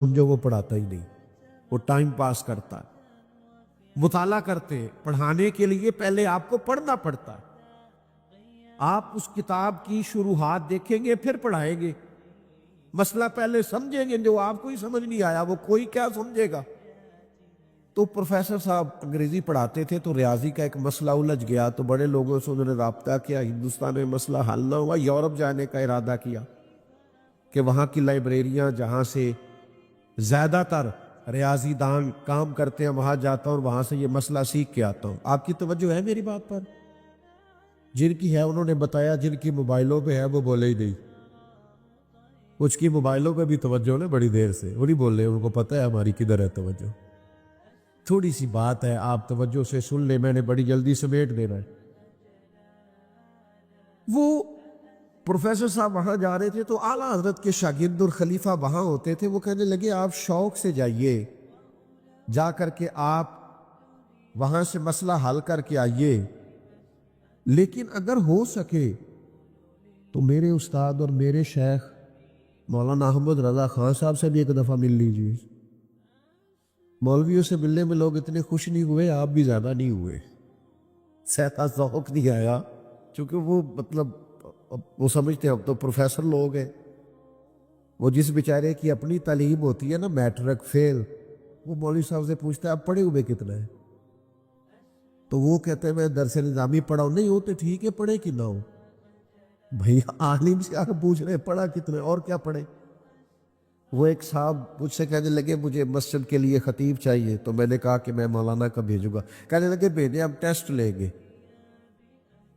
समझो वो पढ़ाता ही नहीं, वो टाइम पास करता है। मुताला करते हैं, पढ़ाने के लिए पहले आपको पढ़ना पड़ता है। आप उस किताब की शुरुआत देखेंगे फिर पढ़ाएंगे। मसला पहले समझेंगे, जो आपको ही समझ नहीं आया वो कोई क्या समझेगा। तो प्रोफेसर साहब अंग्रेजी पढ़ाते थे, तो रियाजी का एक मसला उलझ गया, तो बड़े लोगों से उन्होंने राब्ता किया, हिंदुस्तान में मसला हल ना हुआ, यूरोप जाने का इरादा किया कि वहाँ की लाइब्रेरियाँ जहाँ से ज़्यादातर रियाजी दान काम करते हैं वहाँ जाता हूँ और वहाँ से ये मसला सीख के आता हूँ। आपकी तवज्जो है मेरी बात पर? जिनकी है उन्होंने बताया, जिनकी मोबाइलों पे है वो बोले ही नहीं। कुछ की मोबाइलों पे भी तवज्जो ने बड़ी देर से, वो नहीं बोल रहे, उनको पता है हमारी किधर है तवज्जो। थोड़ी सी बात है, आप तवज्जो से सुन ले, मैंने बड़ी जल्दी समेट देना है। वो प्रोफेसर साहब वहां जा रहे थे, तो आला हजरत के शागिर्द और खलीफा वहां होते थे। वो कहने लगे आप शौक से जाइए, जा करके आप वहां से मसला हल करके आइए, लेकिन अगर हो सके तो मेरे उस्ताद और मेरे शेख मौलाना अहमद रजा खान साहब से भी एक दफ़ा मिल लीजिए। मौलवियों से मिलने में लोग इतने खुश नहीं हुए, आप भी ज़्यादा नहीं हुए, सहता ज़ौक़ नहीं आया, क्योंकि वो मतलब वो समझते हैं अब तो प्रोफेसर लोग हैं। वो जिस बेचारे की अपनी तालीम होती है ना, मैट्रिक फेल, वो मौलवी साहब से पूछता है आप पढ़े हुए कितना है, तो वो कहते हैं मैं दरस निज़ामी पढ़ा हूँ। नहीं होते ठीक है, पढ़े कि ना हो भाई, आलिम से आकर पूछ रहे पढ़ा कितने और क्या पढ़े। वो एक साहब मुझसे कहने लगे मुझे मस्जिद के लिए खतीब चाहिए, तो मैंने कहा कि मैं मौलाना का भेजूंगा। कहने लगे भेजे, हम टेस्ट लेंगे।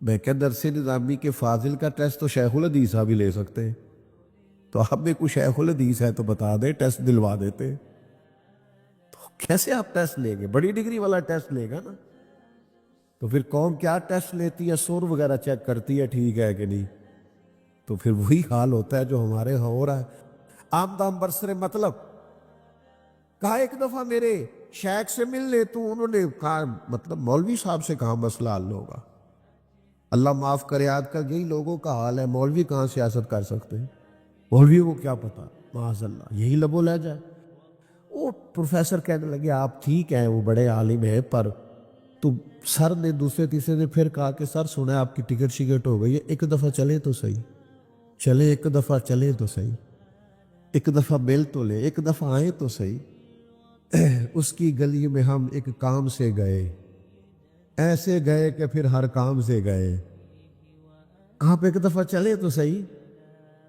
मैं क्या दरस निज़ामी के फाजिल का टेस्ट तो शेखुल हदीस साहब ही ले सकते हैं, तो आप में कुछ शेखुल हदीस है तो बता दे, टेस्ट दिलवा देते। तो कैसे आप टेस्ट लेंगे? बड़ी डिग्री वाला टेस्ट लेगा ना। तो फिर कौम क्या टेस्ट लेती है? सुर वगैरह चेक करती है ठीक है कि नहीं। तो फिर वही हाल होता है जो हमारे यहाँ हो रहा है। आमदाम बरसरे मतलब कहा एक दफा मेरे शेख से मिल ले, तो उन्होंने कहा मतलब मौलवी साहब से कहा मसला हल होगा। अल्लाह माफ करे, आजकल यही लोगों का हाल है। मौलवी कहाँ सियासत कर सकते हैं? मौलवियों को क्या पता, माज़अल्लाह यही लबो लह जाए। वो प्रोफेसर कहने लगे आप ठीक है, वो बड़े आलिम है, पर तो सर ने दूसरे तीसरे ने फिर कहा कि सर सुना आपकी टिकट शिकट हो गई है, एक दफ़ा चले तो सही, चले एक दफ़ा चले तो सही, एक दफ़ा मिल तो ले, एक दफ़ा आए तो सही। उसकी गली में हम एक काम से गए, ऐसे गए कि फिर हर काम से गए। आप एक दफ़ा चले तो सही।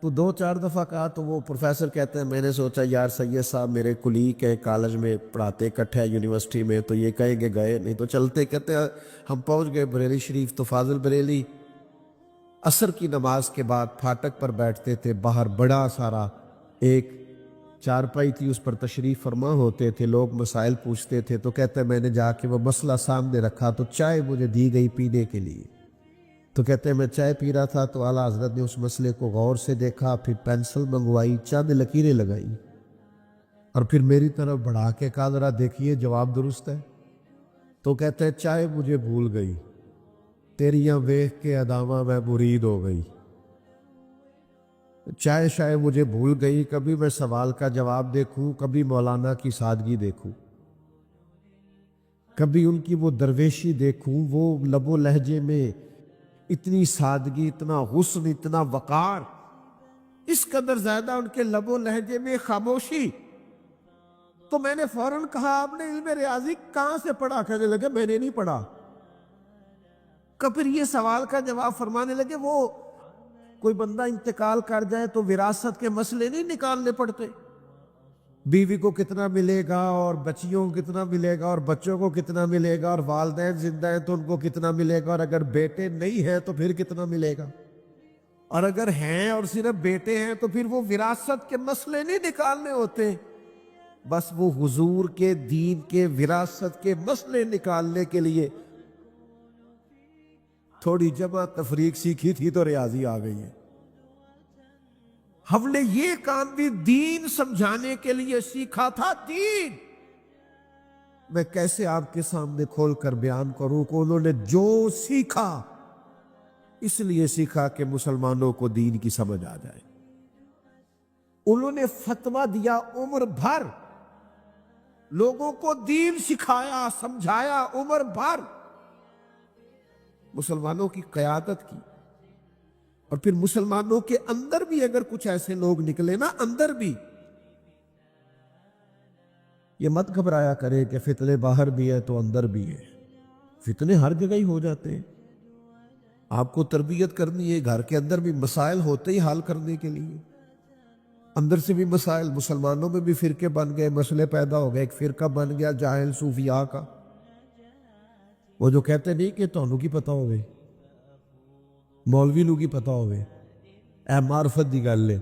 तो दो चार दफ़ा कहा, तो वो प्रोफेसर कहते हैं मैंने सोचा यार सैयद साहब मेरे कुलीग है, कॉलेज में पढ़ाते इकट्ठे है यूनिवर्सिटी में, तो ये कहेंगे गए नहीं तो चलते। कहते हैं हम पहुंच गए बरेली शरीफ, तो फाजिल बरेली असर की नमाज के बाद फाटक पर बैठते थे। बाहर बड़ा सारा एक चारपाई थी, उस पर तशरीफ फरमा होते थे, लोग मसाइल पूछते थे। तो कहते हैं मैंने जाके वो मसला सामने रखा, तो चाय मुझे दी गई पीने के लिए। तो कहते हैं मैं चाय पी रहा था, तो आला हजरत ने उस मसले को गौर से देखा, फिर पेंसिल मंगवाई, चंद लकीरें लगाई और फिर मेरी तरफ बढ़ा के कहा जरा देखिए जवाब दुरुस्त है। तो कहते हैं चाय मुझे भूल गई, तेरियां वेख के अदामा मैं मुरीद हो गई। चाय शायद मुझे भूल गई, कभी मैं सवाल का जवाब देखूं, कभी मौलाना की सादगी देखूं, कभी उनकी वो दरवेशी देखूं, वो लबो लहजे में इतनी सादगी, इतना हुस्न, इतना वकार, इस कदर ज्यादा उनके लबो लहजे में खामोशी। तो मैंने फौरन कहा आपने इल्म रियाजी कहां से पढ़ा? कहने लगे मैंने नहीं पढ़ा। कभी ये सवाल का जवाब फरमाने लगे वो कोई बंदा इंतकाल कर जाए तो विरासत के मसले नहीं निकालने पड़ते, बीवी को कितना मिलेगा और बच्चियों को कितना मिलेगा और बच्चों को कितना मिलेगा और वालिदैन जिंदा है तो उनको कितना मिलेगा, और अगर बेटे नहीं है तो फिर कितना मिलेगा, और अगर हैं और सिर्फ बेटे हैं तो फिर वो विरासत के मसले नहीं निकालने होते। बस वो हुजूर के दीन के विरासत के मसले निकालने के लिए थोड़ी जमा तफरीक सीखी थी तो रियाजी आ गई है। हमने ये काम भी दीन समझाने के लिए सीखा था। दीन मैं कैसे आपके सामने खोल कर बयान करूं कि उन्होंने जो सीखा इसलिए सीखा कि मुसलमानों को दीन की समझ आ जाए। انہوں نے فتویٰ دیا عمر بھر، لوگوں کو دین سکھایا، سمجھایا عمر بھر، مسلمانوں کی قیادت کی۔ اور پھر مسلمانوں کے اندر بھی اگر کچھ ایسے لوگ نکلے نا، اندر بھی، یہ مت گھبرایا کرے کہ فتنے باہر بھی ہے تو اندر بھی ہے، فتنے ہر جگہ ہی ہو جاتے ہیں۔ آپ کو تربیت کرنی ہے، گھر کے اندر بھی مسائل ہوتے ہی حل کرنے کے لیے، اندر سے بھی مسائل، مسلمانوں میں بھی فرقے بن گئے، مسئلے پیدا ہو گئے، ایک فرقہ بن گیا جاہل صوفیاء کا، وہ جو کہتے نہیں کہ تانوں کی پتہ ہوئے، مولوی نو کی پتہ ہوئے، اے معرفت دی گل ہے۔